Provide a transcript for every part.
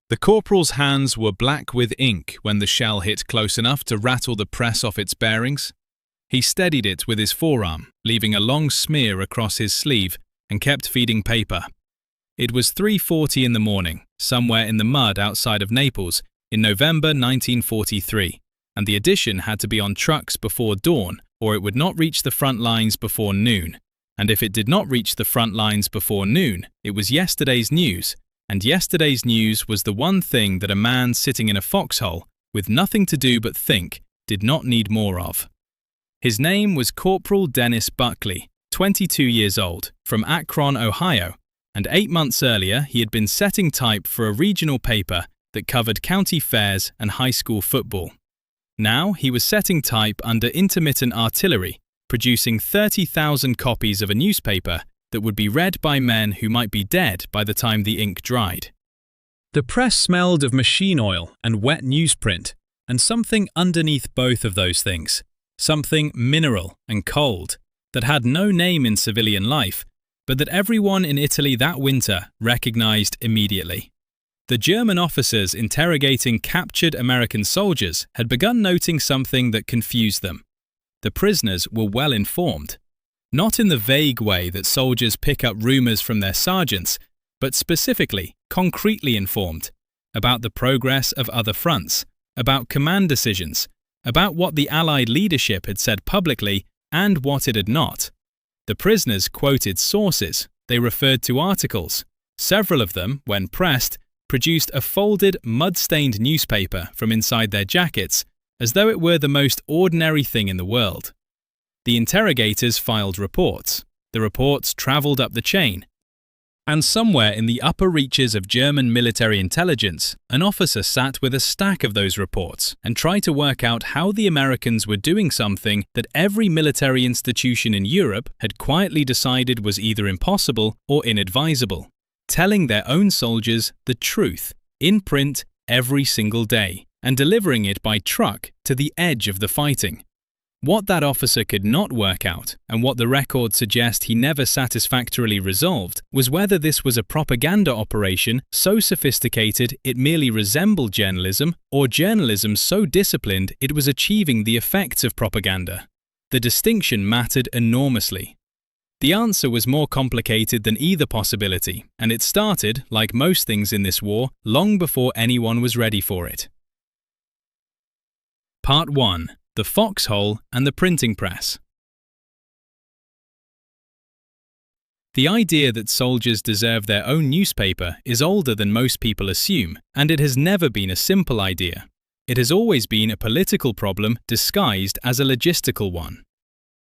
The corporal's hands were black with ink when the shell hit close enough to rattle the press off its bearings. He steadied it with his forearm, leaving a long smear across his sleeve, and kept feeding paper. It was 3:40 in the morning, somewhere in the mud outside of Naples, in November 1943, and the edition had to be on trucks before dawn, or it would not reach the front lines before noon. And if it did not reach the front lines before noon, it was yesterday's news, and yesterday's news was the one thing that a man sitting in a foxhole, with nothing to do but think, did not need more of. His name was Corporal Dennis Buckley, 22 years old, from Akron, Ohio, and 8 months earlier he had been setting type for a regional paper that covered county fairs and high school football. Now he was setting type under intermittent artillery, producing 30,000 copies of a newspaper that would be read by men who might be dead by the time the ink dried. The press smelled of machine oil and wet newsprint, and something underneath both of those things, something mineral and cold, that had no name in civilian life, but that everyone in Italy that winter recognized immediately. The German officers interrogating captured American soldiers had begun noting something that confused them. The prisoners were well informed. Not in the vague way that soldiers pick up rumors from their sergeants, but specifically, concretely informed about the progress of other fronts, about command decisions, about what the Allied leadership had said publicly and what it had not. The prisoners quoted sources, they referred to articles. Several of them, when pressed, produced a folded, mud-stained newspaper from inside their jackets, as though it were the most ordinary thing in the world. The interrogators filed reports. The reports travelled up the chain. And somewhere in the upper reaches of German military intelligence, an officer sat with a stack of those reports and tried to work out how the Americans were doing something that every military institution in Europe had quietly decided was either impossible or inadvisable, telling their own soldiers the truth, in print, every single day, and delivering it by truck to the edge of the fighting. What that officer could not work out, and what the records suggest he never satisfactorily resolved, was whether this was a propaganda operation so sophisticated it merely resembled journalism, or journalism so disciplined it was achieving the effects of propaganda. The distinction mattered enormously. The answer was more complicated than either possibility, and it started, like most things in this war, long before anyone was ready for it. Part 1. The Foxhole and the Printing Press. The idea that soldiers deserve their own newspaper is older than most people assume, and it has never been a simple idea. It has always been a political problem disguised as a logistical one.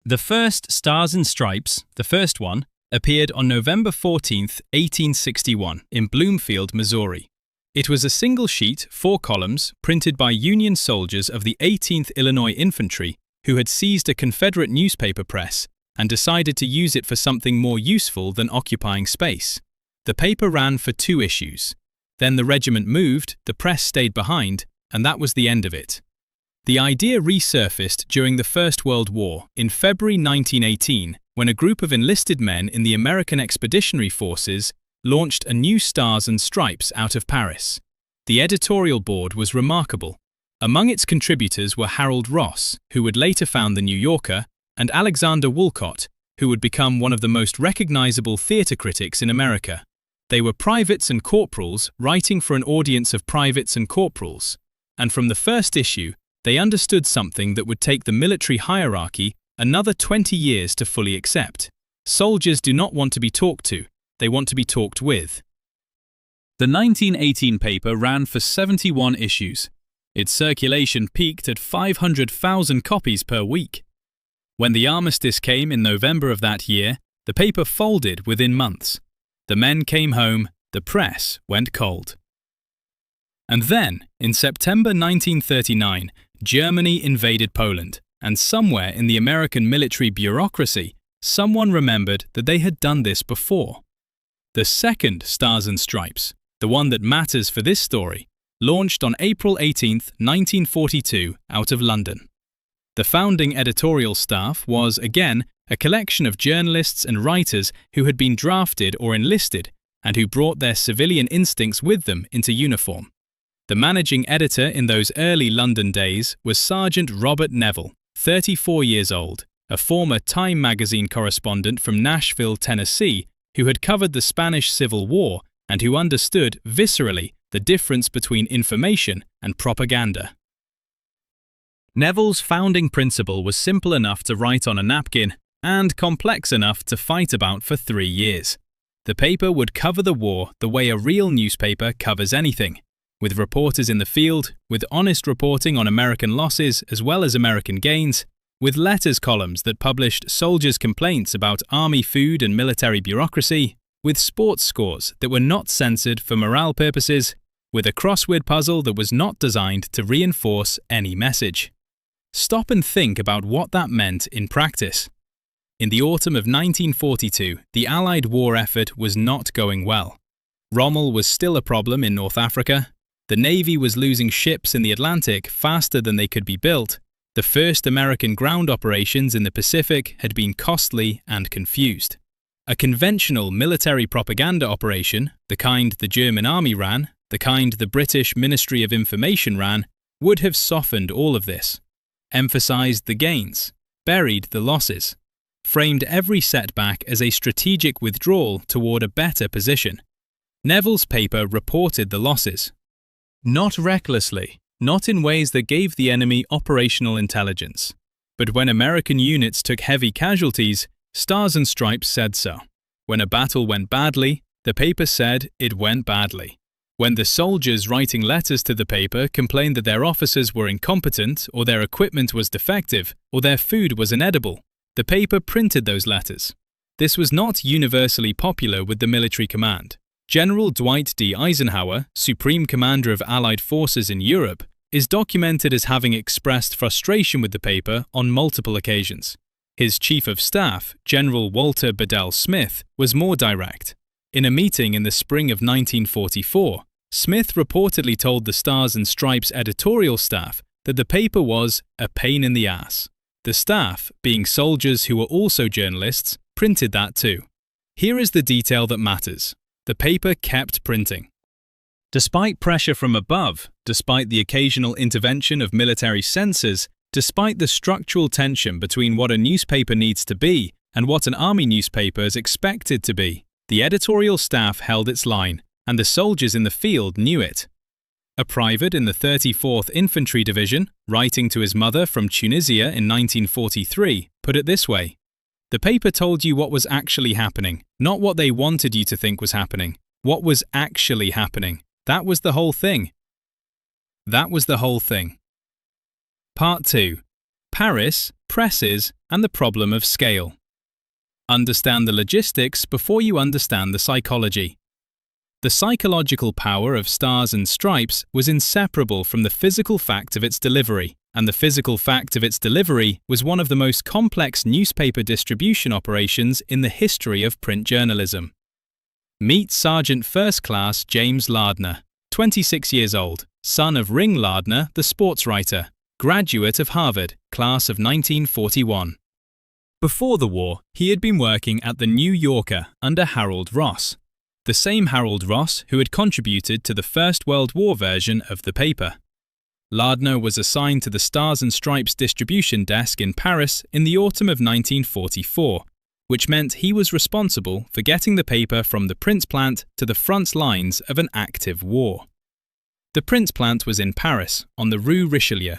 The first Stars and Stripes, the first one, appeared on November 14, 1861, in Bloomfield, Missouri. It was a single sheet, 4 columns, printed by Union soldiers of the 18th Illinois Infantry who had seized a Confederate newspaper press and decided to use it for something more useful than occupying space. The paper ran for 2 issues. Then the regiment moved, the press stayed behind, and that was the end of it. The idea resurfaced during the First World War in February 1918 when a group of enlisted men in the American Expeditionary Forces launched a new Stars and Stripes out of Paris. The editorial board was remarkable. Among its contributors were Harold Ross, who would later found The New Yorker, and Alexander Woolcott, who would become one of the most recognizable theater critics in America. They were privates and corporals writing for an audience of privates and corporals, and from the first issue, they understood something that would take the military hierarchy another 20 years to fully accept. Soldiers do not want to be talked to, they want to be talked with. The 1918 paper ran for 71 issues. Its circulation peaked at 500,000 copies per week. When the armistice came in November of that year, the paper folded within months. The men came home, the press went cold. And then, in September 1939, Germany invaded Poland, and somewhere in the American military bureaucracy, someone remembered that they had done this before. The second Stars and Stripes, the one that matters for this story, launched on April 18, 1942, out of London. The founding editorial staff was, again, a collection of journalists and writers who had been drafted or enlisted and who brought their civilian instincts with them into uniform. The managing editor in those early London days was Sergeant Robert Neville, 34 years old, a former Time magazine correspondent from Nashville, Tennessee, who had covered the Spanish Civil War and who understood viscerally the difference between information and propaganda. Neville's founding principle was simple enough to write on a napkin and complex enough to fight about for 3 years. The paper would cover the war the way a real newspaper covers anything, with reporters in the field, with honest reporting on American losses as well as American gains, with letters columns that published soldiers' complaints about army food and military bureaucracy, with sports scores that were not censored for morale purposes, with a crossword puzzle that was not designed to reinforce any message. Stop and think about what that meant in practice. In the autumn of 1942, the Allied war effort was not going well. Rommel was still a problem in North Africa. The Navy was losing ships in the Atlantic faster than they could be built. The first American ground operations in the Pacific had been costly and confused. A conventional military propaganda operation, the kind the German army ran, the kind the British Ministry of Information ran, would have softened all of this, emphasized the gains, buried the losses, framed every setback as a strategic withdrawal toward a better position. Neville's paper reported the losses. Not recklessly, not in ways that gave the enemy operational intelligence. But when American units took heavy casualties, Stars and Stripes said so. When a battle went badly, the paper said it went badly. When the soldiers writing letters to the paper complained that their officers were incompetent, or their equipment was defective, or their food was inedible, the paper printed those letters. This was not universally popular with the military command. General Dwight D. Eisenhower, Supreme Commander of Allied forces in Europe, is documented as having expressed frustration with the paper on multiple occasions. His Chief of Staff, General Walter Bedell Smith, was more direct. In a meeting in the spring of 1944, Smith reportedly told the Stars and Stripes editorial staff that the paper was a pain in the ass. The staff, being soldiers who were also journalists, printed that too. Here is the detail that matters. The paper kept printing. Despite pressure from above, despite the occasional intervention of military censors, despite the structural tension between what a newspaper needs to be and what an army newspaper is expected to be, the editorial staff held its line, and the soldiers in the field knew it. A private in the 34th Infantry Division, writing to his mother from Tunisia in 1943, put it this way: "The paper told you what was actually happening, not what they wanted you to think was happening. What was actually happening. That was the whole thing." That was the whole thing. Part 2. Paris, Presses, and the Problem of Scale. Understand the logistics before you understand the psychology. The psychological power of Stars and Stripes was inseparable from the physical fact of its delivery, and the physical fact of its delivery was one of the most complex newspaper distribution operations in the history of print journalism. Meet Sergeant First Class James Lardner, 26 years old, son of Ring Lardner, the sports writer, graduate of Harvard, class of 1941. Before the war, he had been working at the New Yorker under Harold Ross, the same Harold Ross who had contributed to the First World War version of the paper. Lardner was assigned to the Stars and Stripes distribution desk in Paris in the autumn of 1944, which meant he was responsible for getting the paper from the print plant to the front lines of an active war. The print plant was in Paris, on the Rue Richelieu.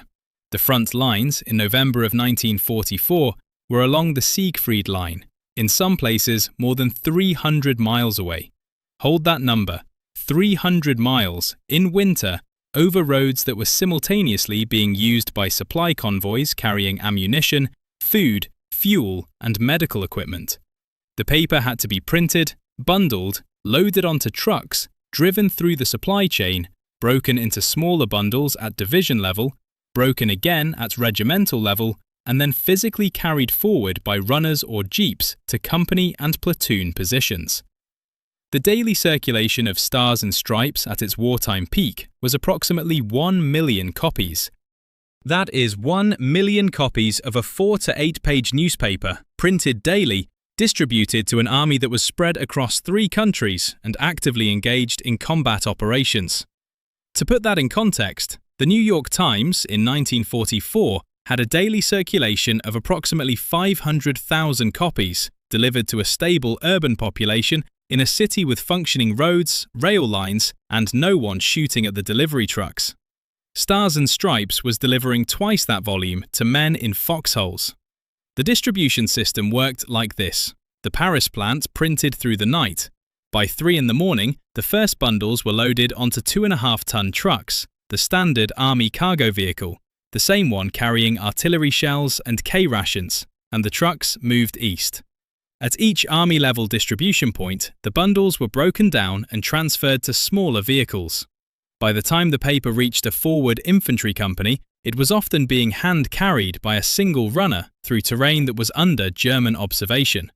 The front lines, in November of 1944, were along the Siegfried Line, in some places more than 300 miles away. Hold that number, 300 miles, in winter, over roads that were simultaneously being used by supply convoys carrying ammunition, food, fuel, and medical equipment. The paper had to be printed, bundled, loaded onto trucks, driven through the supply chain, broken into smaller bundles at division level, broken again at regimental level, and then physically carried forward by runners or jeeps to company and platoon positions. The daily circulation of Stars and Stripes at its wartime peak was approximately 1 million copies. That is 1 million copies of a 4 to 8 page newspaper, printed daily, distributed to an army that was spread across 3 countries and actively engaged in combat operations. To put that in context, the New York Times in 1944 had a daily circulation of approximately 500,000 copies, delivered to a stable urban population in a city with functioning roads, rail lines, and no one shooting at the delivery trucks. Stars and Stripes was delivering twice that volume to men in Foxholes. The distribution system worked like this. The Paris plant printed through the night. By 3 in the morning, the first bundles were loaded onto 2.5-ton trucks, the standard Army cargo vehicle, the same one carrying artillery shells and K-rations, and the trucks moved east. At each Army-level distribution point, the bundles were broken down and transferred to smaller vehicles. By the time the paper reached a forward infantry company, it was often being hand-carried by a single runner through terrain that was under German observation.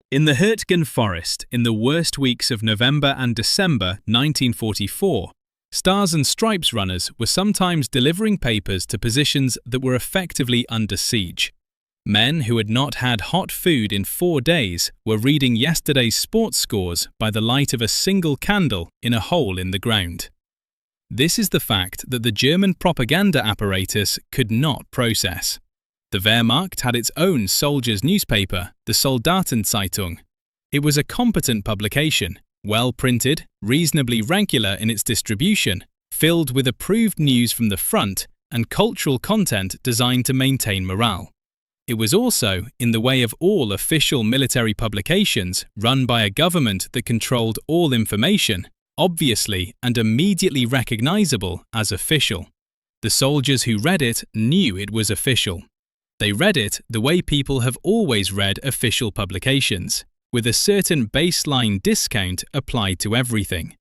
In the Hürtgen forest, in the worst weeks of November and December 1944, Stars and Stripes runners were sometimes delivering papers to positions that were effectively under siege. Men who had not had hot food in 4 days were reading yesterday's sports scores by the light of a single candle in a hole in the ground. This is the fact that the German propaganda apparatus could not process. The Wehrmacht had its own soldiers' newspaper, the Soldatenzeitung. It was a competent publication, well printed, reasonably regular in its distribution, filled with approved news from the front and cultural content designed to maintain morale. It was also in the way of all official military publications run by a government that controlled all information, obviously and immediately recognizable as official. The soldiers who read it knew it was official. They read it the way people have always read official publications, with a certain baseline discount applied to everything.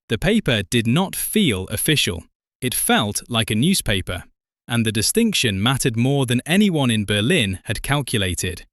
The paper did not feel official. It felt like a newspaper, and the distinction mattered more than anyone in Berlin had calculated.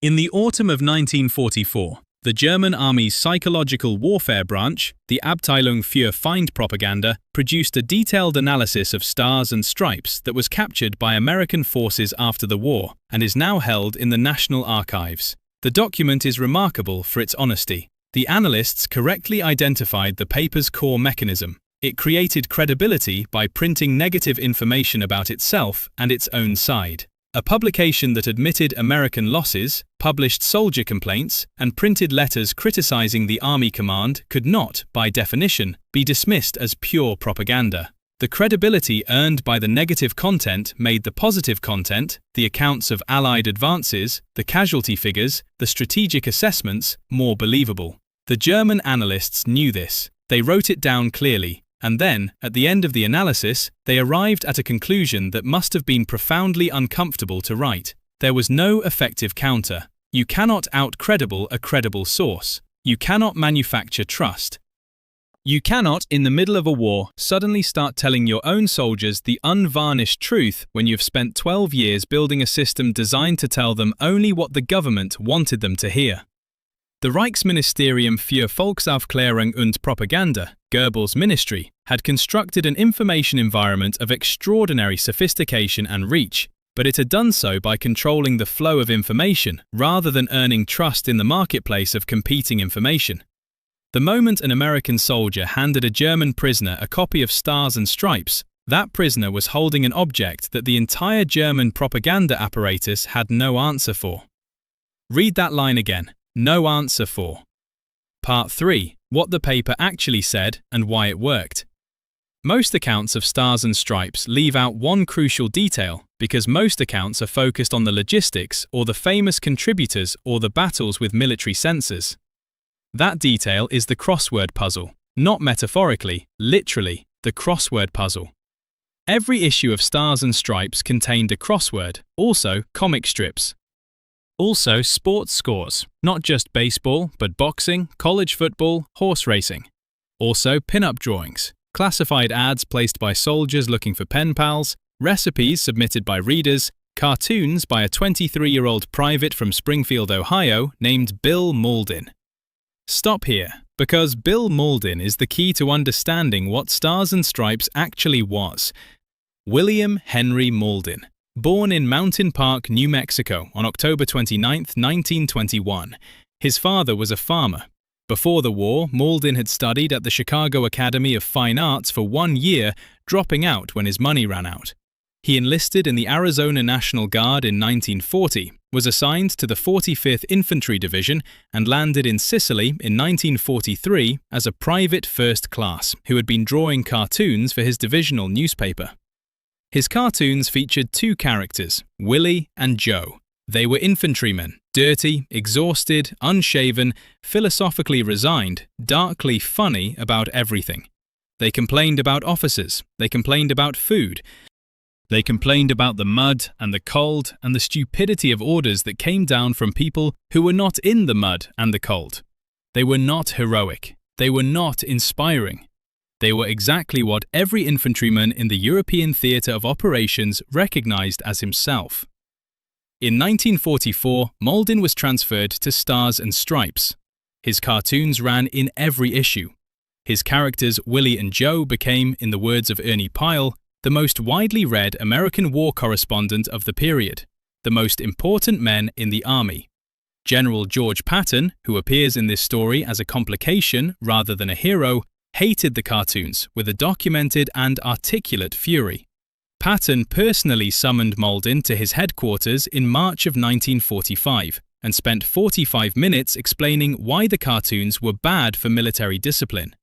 In the autumn of 1944, the German Army's psychological warfare branch, the Abteilung für Feindpropaganda, produced a detailed analysis of Stars and Stripes that was captured by American forces after the war and is now held in the National Archives. The document is remarkable for its honesty. The analysts correctly identified the paper's core mechanism. It created credibility by printing negative information about itself and its own side. A publication that admitted American losses, published soldier complaints, and printed letters criticizing the Army command could not, by definition, be dismissed as pure propaganda. The credibility earned by the negative content made the positive content, the accounts of Allied advances, the casualty figures, the strategic assessments, more believable. The German analysts knew this. They wrote it down clearly. And then, at the end of the analysis, they arrived at a conclusion that must have been profoundly uncomfortable to write. There was no effective counter. You cannot out-credible a credible source. You cannot manufacture trust. You cannot, in the middle of a war, suddenly start telling your own soldiers the unvarnished truth when you've spent 12 years building a system designed to tell them only what the government wanted them to hear. The Reichsministerium für Volksaufklärung und Propaganda, Goebbels' ministry, had constructed an information environment of extraordinary sophistication and reach, but it had done so by controlling the flow of information rather than earning trust in the marketplace of competing information. The moment an American soldier handed a German prisoner a copy of Stars and Stripes, that prisoner was holding an object that the entire German propaganda apparatus had no answer for. Read that line again. No answer for. Part 3. What the paper actually said and why it worked. Most accounts of Stars and Stripes leave out one crucial detail because most accounts are focused on the logistics or the famous contributors or the battles with military censors. That detail is the crossword puzzle, not metaphorically, literally, the crossword puzzle. Every issue of Stars and Stripes contained a crossword, also comic strips. Also sports scores, not just baseball, but boxing, college football, horse racing. Also pin-up drawings, classified ads placed by soldiers looking for pen pals, recipes submitted by readers, cartoons by a 23-year-old private from Springfield, Ohio, named Bill Mauldin. Stop here, because Bill Mauldin is the key to understanding what Stars and Stripes actually was. William Henry Mauldin. Born in Mountain Park, New Mexico on October 29, 1921, his father was a farmer. Before the war, Mauldin had studied at the Chicago Academy of Fine Arts for 1 year, dropping out when his money ran out. He enlisted in the Arizona National Guard in 1940, was assigned to the 45th Infantry Division, and landed in Sicily in 1943 as a private first class who had been drawing cartoons for his divisional newspaper. His cartoons featured 2 characters, Willie and Joe. They were infantrymen, dirty, exhausted, unshaven, philosophically resigned, darkly funny about everything. They complained about officers, they complained about food, they complained about the mud and the cold and the stupidity of orders that came down from people who were not in the mud and the cold. They were not heroic. They were not inspiring. They were exactly what every infantryman in the European theatre of operations recognized as himself. In 1944, Mauldin was transferred to Stars and Stripes. His cartoons ran in every issue. His characters Willie and Joe became, in the words of Ernie Pyle, the most widely read American war correspondent of the period, the most important men in the army. General George Patton, who appears in this story as a complication rather than a hero, hated the cartoons with a documented and articulate fury. Patton personally summoned Mauldin to his headquarters in March of 1945 and spent 45 minutes explaining why the cartoons were bad for military discipline.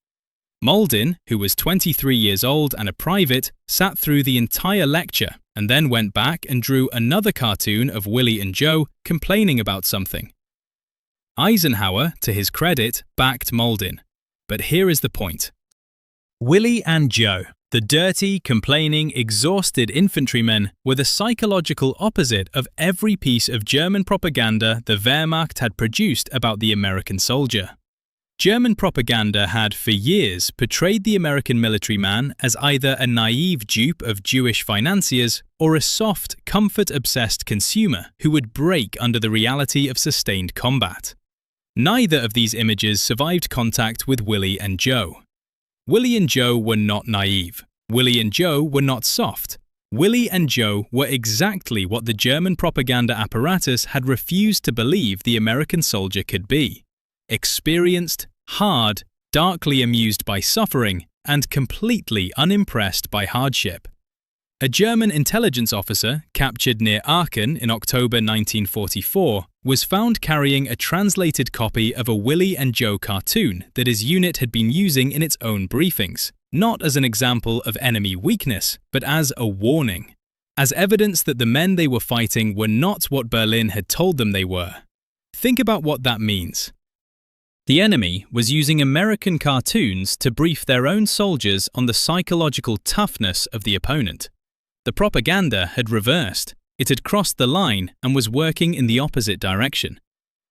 Mauldin, who was 23 years old and a private, sat through the entire lecture and then went back and drew another cartoon of Willie and Joe complaining about something. Eisenhower, to his credit, backed Mauldin. But here is the point. Willie and Joe, the dirty, complaining, exhausted infantrymen, were the psychological opposite of every piece of German propaganda the Wehrmacht had produced about the American soldier. German propaganda had, for years, portrayed the American military man as either a naive dupe of Jewish financiers or a soft, comfort-obsessed consumer who would break under the reality of sustained combat. Neither of these images survived contact with Willie and Joe. Willie and Joe were not naive. Willie and Joe were not soft. Willie and Joe were exactly what the German propaganda apparatus had refused to believe the American soldier could be: experienced, hard, darkly amused by suffering, and completely unimpressed by hardship. A German intelligence officer, captured near Aachen in October 1944, was found carrying a translated copy of a Willie and Joe cartoon that his unit had been using in its own briefings, not as an example of enemy weakness, but as a warning, as evidence that the men they were fighting were not what Berlin had told them they were. Think about what that means. The enemy was using American cartoons to brief their own soldiers on the psychological toughness of the opponent. The propaganda had reversed. It had crossed the line and was working in the opposite direction.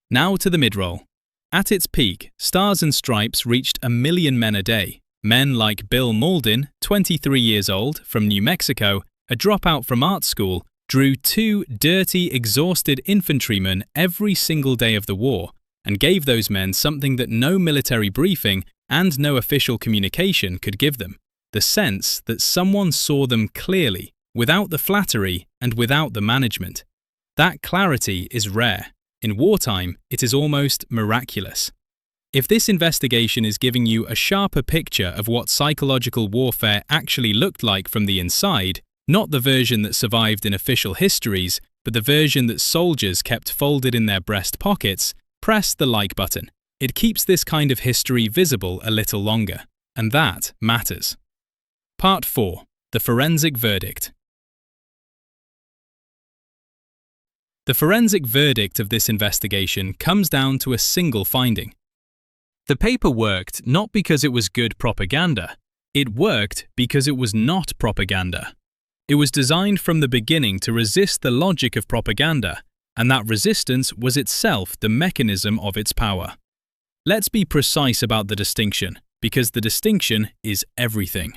Now to the mid-roll. At its peak, Stars and Stripes reached 1 million men a day. Men like Bill Mauldin, 23 years old, from New Mexico, a dropout from art school, drew 2 dirty, exhausted infantrymen every single day of the war, and gave those men something that no military briefing and no official communication could give them: the sense that someone saw them clearly, without the flattery and without the management. That clarity is rare. In wartime, it is almost miraculous. If this investigation is giving you a sharper picture of what psychological warfare actually looked like from the inside, not the version that survived in official histories, but the version that soldiers kept folded in their breast pockets, press the like button. It keeps this kind of history visible a little longer, and that matters. Part 4. The Forensic Verdict. The forensic verdict of this investigation comes down to a single finding. The paper worked not because it was good propaganda. It worked because it was not propaganda. It was designed from the beginning to resist the logic of propaganda, and that resistance was itself the mechanism of its power. Let's be precise about the distinction, because the distinction is everything.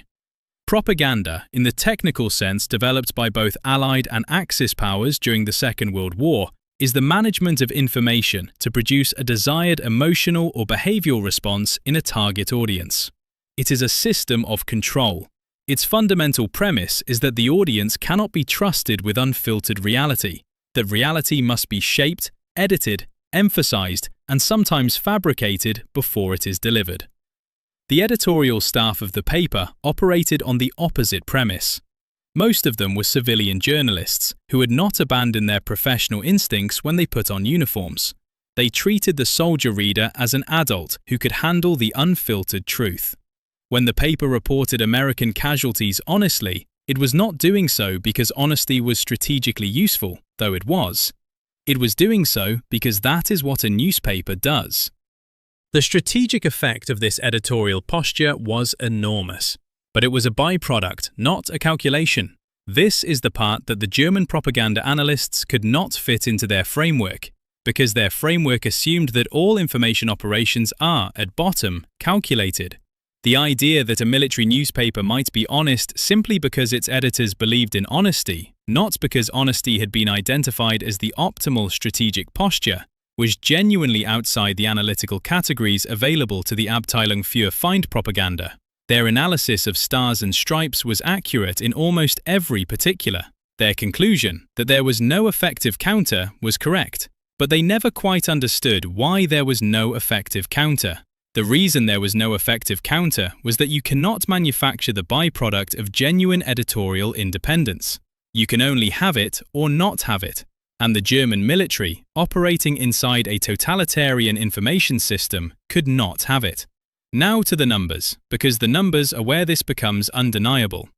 Propaganda, in the technical sense developed by both Allied and Axis powers during the Second World War, is the management of information to produce a desired emotional or behavioral response in a target audience. It is a system of control. Its fundamental premise is that the audience cannot be trusted with unfiltered reality, that reality must be shaped, edited, emphasized, and sometimes fabricated before it is delivered. The editorial staff of the paper operated on the opposite premise. Most of them were civilian journalists who had not abandoned their professional instincts when they put on uniforms. They treated the soldier reader as an adult who could handle the unfiltered truth. When the paper reported American casualties honestly, it was not doing so because honesty was strategically useful, though it was. It was doing so because that is what a newspaper does. The strategic effect of this editorial posture was enormous, but it was a byproduct, not a calculation. This is the part that the German propaganda analysts could not fit into their framework, because their framework assumed that all information operations are, at bottom, calculated. The idea that a military newspaper might be honest simply because its editors believed in honesty, not because honesty had been identified as the optimal strategic posture, was genuinely outside the analytical categories available to the Abteilung für Feindpropaganda. Their analysis of stars and stripes was accurate in almost every particular. Their conclusion, that there was no effective counter, was correct, but they never quite understood why there was no effective counter. The reason there was no effective counter was that you cannot manufacture the byproduct of genuine editorial independence. You can only have it or not have it. And the German military, operating inside a totalitarian information system, could not have it. Now to the numbers, because the numbers are where this becomes undeniable.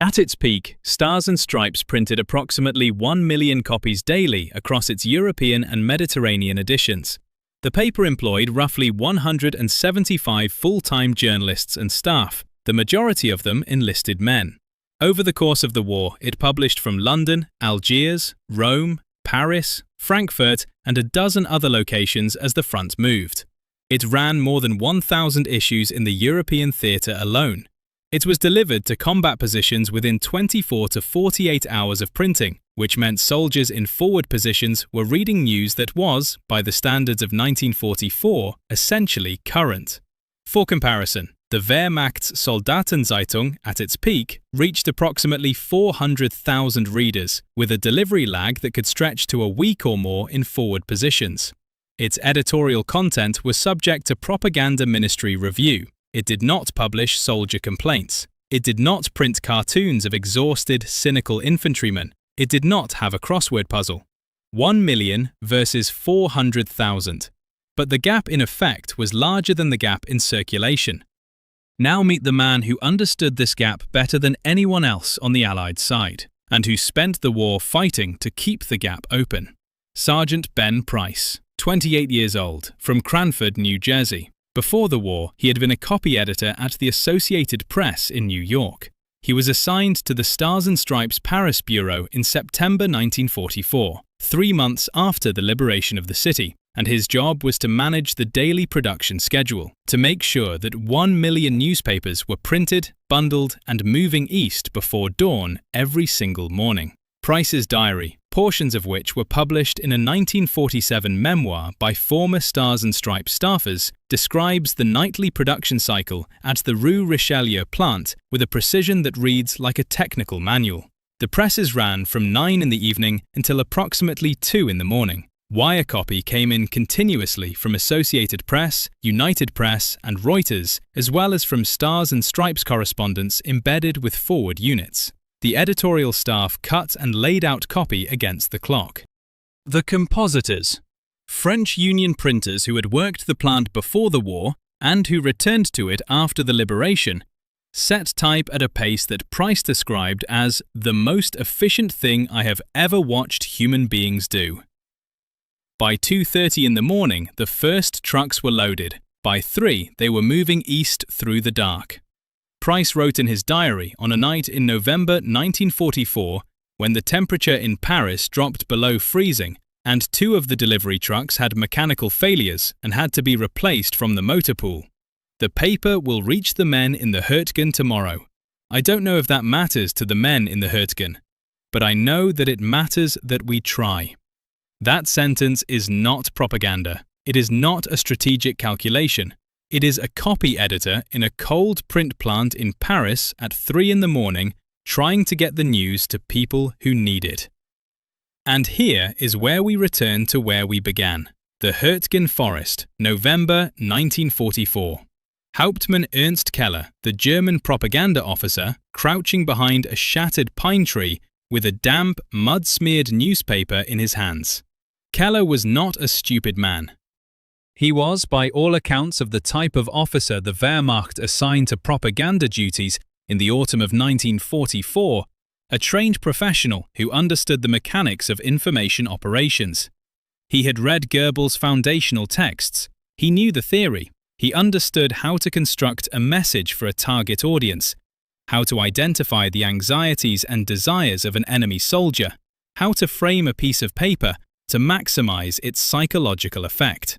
At its peak, Stars and Stripes printed approximately 1 million copies daily across its European and Mediterranean editions. The paper employed roughly 175 full-time journalists and staff, the majority of them enlisted men. Over the course of the war, it published from London, Algiers, Rome, Paris, Frankfurt, and a dozen other locations as the front moved. It ran more than 1,000 issues in the European theatre alone. It was delivered to combat positions within 24 to 48 hours of printing, which meant soldiers in forward positions were reading news that was, by the standards of 1944, essentially current. For comparison, the Wehrmacht's Soldatenzeitung, at its peak, reached approximately 400,000 readers, with a delivery lag that could stretch to a week or more in forward positions. Its editorial content was subject to propaganda ministry review. It did not publish soldier complaints. It did not print cartoons of exhausted, cynical infantrymen. It did not have a crossword puzzle. 1 million versus 400,000. But the gap in effect was larger than the gap in circulation. Now meet the man who understood this gap better than anyone else on the Allied side, and who spent the war fighting to keep the gap open. Sergeant Ben Price, 28 years old, from Cranford, New Jersey. Before the war, he had been a copy editor at the Associated Press in New York. He was assigned to the Stars and Stripes Paris bureau in September 1944, 3 months after the liberation of the city, and his job was to manage the daily production schedule, to make sure that 1 million newspapers were printed, bundled, and moving east before dawn every single morning. Price's diary, portions of which were published in a 1947 memoir by former Stars and Stripes staffers, describes the nightly production cycle at the Rue Richelieu plant with a precision that reads like a technical manual. The presses ran from 9 in the evening until approximately 2 in the morning. Wire copy came in continuously from Associated Press, United Press, and Reuters, as well as from Stars and Stripes correspondents embedded with forward units. The editorial staff cut and laid out copy against the clock. The compositors, French Union printers who had worked the plant before the war and who returned to it after the liberation, set type at a pace that Price described as the most efficient thing I have ever watched human beings do. By 2:30 in the morning, the first trucks were loaded. By 3, they were moving east through the dark. Price wrote in his diary on a night in November 1944 when the temperature in Paris dropped below freezing and 2 of the delivery trucks had mechanical failures and had to be replaced from the motor pool. The paper will reach the men in the Hurtgen tomorrow. I don't know if that matters to the men in the Hurtgen, but I know that it matters that we try. That sentence is not propaganda. It is not a strategic calculation. It is a copy editor in a cold print plant in Paris at 3 in the morning trying to get the news to people who need it. And here is where we return to where we began. The Hürtgen Forest, November 1944. Hauptmann Ernst Keller, the German propaganda officer, crouching behind a shattered pine tree with a damp, mud-smeared newspaper in his hands. Keller was not a stupid man. He was, by all accounts, of the type of officer the Wehrmacht assigned to propaganda duties in the autumn of 1944, a trained professional who understood the mechanics of information operations. He had read Goebbels' foundational texts. He knew the theory. He understood how to construct a message for a target audience, how to identify the anxieties and desires of an enemy soldier, how to frame a piece of paper to maximize its psychological effect.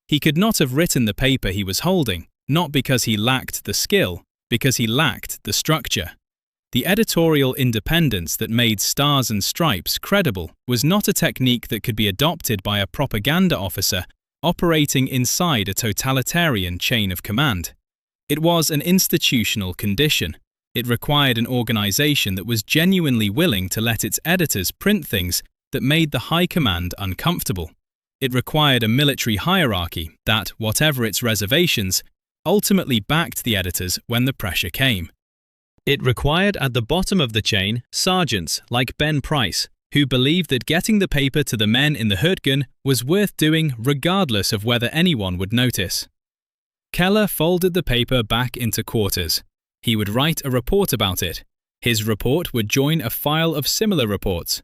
He could not have written the paper he was holding, not because he lacked the skill, because he lacked the structure. The editorial independence that made Stars and Stripes credible was not a technique that could be adopted by a propaganda officer operating inside a totalitarian chain of command. It was an institutional condition. It required an organization that was genuinely willing to let its editors print things that made the high command uncomfortable. It required a military hierarchy that, whatever its reservations, ultimately backed the editors when the pressure came. It required at the bottom of the chain sergeants like Ben Price, who believed that getting the paper to the men in the Hürtgen was worth doing regardless of whether anyone would notice. Keller folded the paper back into quarters. He would write a report about it. His report would join a file of similar reports.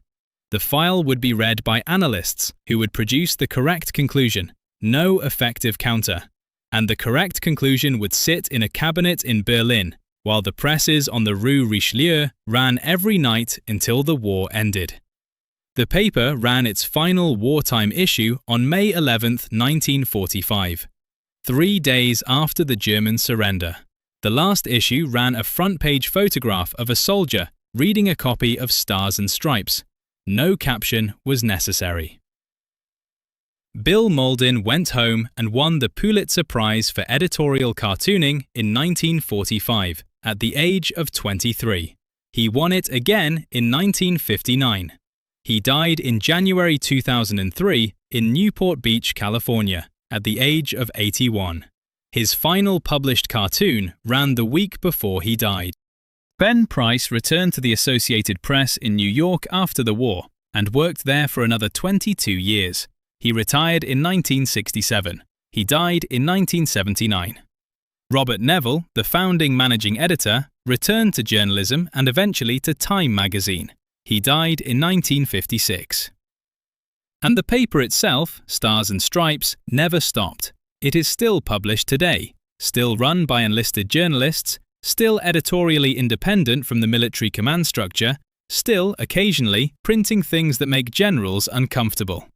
The file would be read by analysts who would produce the correct conclusion, no effective counter. And the correct conclusion would sit in a cabinet in Berlin, while the presses on the Rue Richelieu ran every night until the war ended. The paper ran its final wartime issue on May 11, 1945, 3 days after the German surrender. The last issue ran a front-page photograph of a soldier reading a copy of Stars and Stripes. No caption was necessary. Bill Mauldin went home and won the Pulitzer Prize for editorial cartooning in 1945 at the age of 23. He won it again in 1959. He died in January 2003 in Newport Beach, California, at the age of 81. His final published cartoon ran the week before he died. Ben Price returned to the Associated Press in New York after the war and worked there for another 22 years. He retired in 1967. He died in 1979. Robert Neville, the founding managing editor, returned to journalism and eventually to Time magazine. He died in 1956. And the paper itself, Stars and Stripes, never stopped. It is still published today, still run by enlisted journalists, still editorially independent from the military command structure, still, occasionally, printing things that make generals uncomfortable.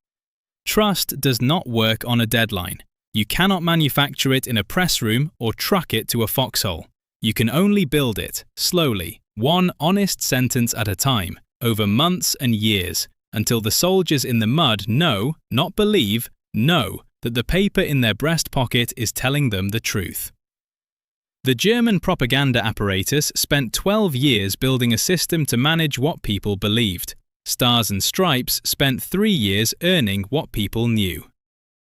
Trust does not work on a deadline. You cannot manufacture it in a press room or truck it to a foxhole. You can only build it, slowly, one honest sentence at a time, over months and years, until the soldiers in the mud know, not believe, know that the paper in their breast pocket is telling them the truth. The German propaganda apparatus spent 12 years building a system to manage what people believed. Stars and Stripes spent 3 years earning what people knew.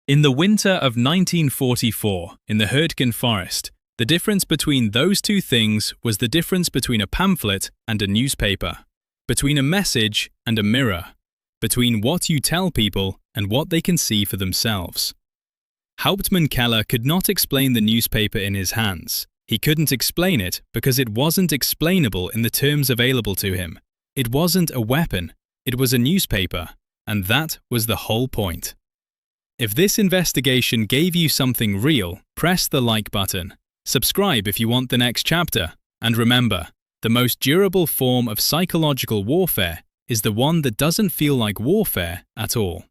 In the winter of 1944, in the Hürtgen Forest, the difference between those two things was the difference between a pamphlet and a newspaper, between a message and a mirror, between what you tell people and what they can see for themselves. Hauptmann Keller could not explain the newspaper in his hands. He couldn't explain it because it wasn't explainable in the terms available to him. It wasn't a weapon, it was a newspaper, and that was the whole point. If this investigation gave you something real, press the like button. Subscribe if you want the next chapter. And remember, the most durable form of psychological warfare is the one that doesn't feel like warfare at all.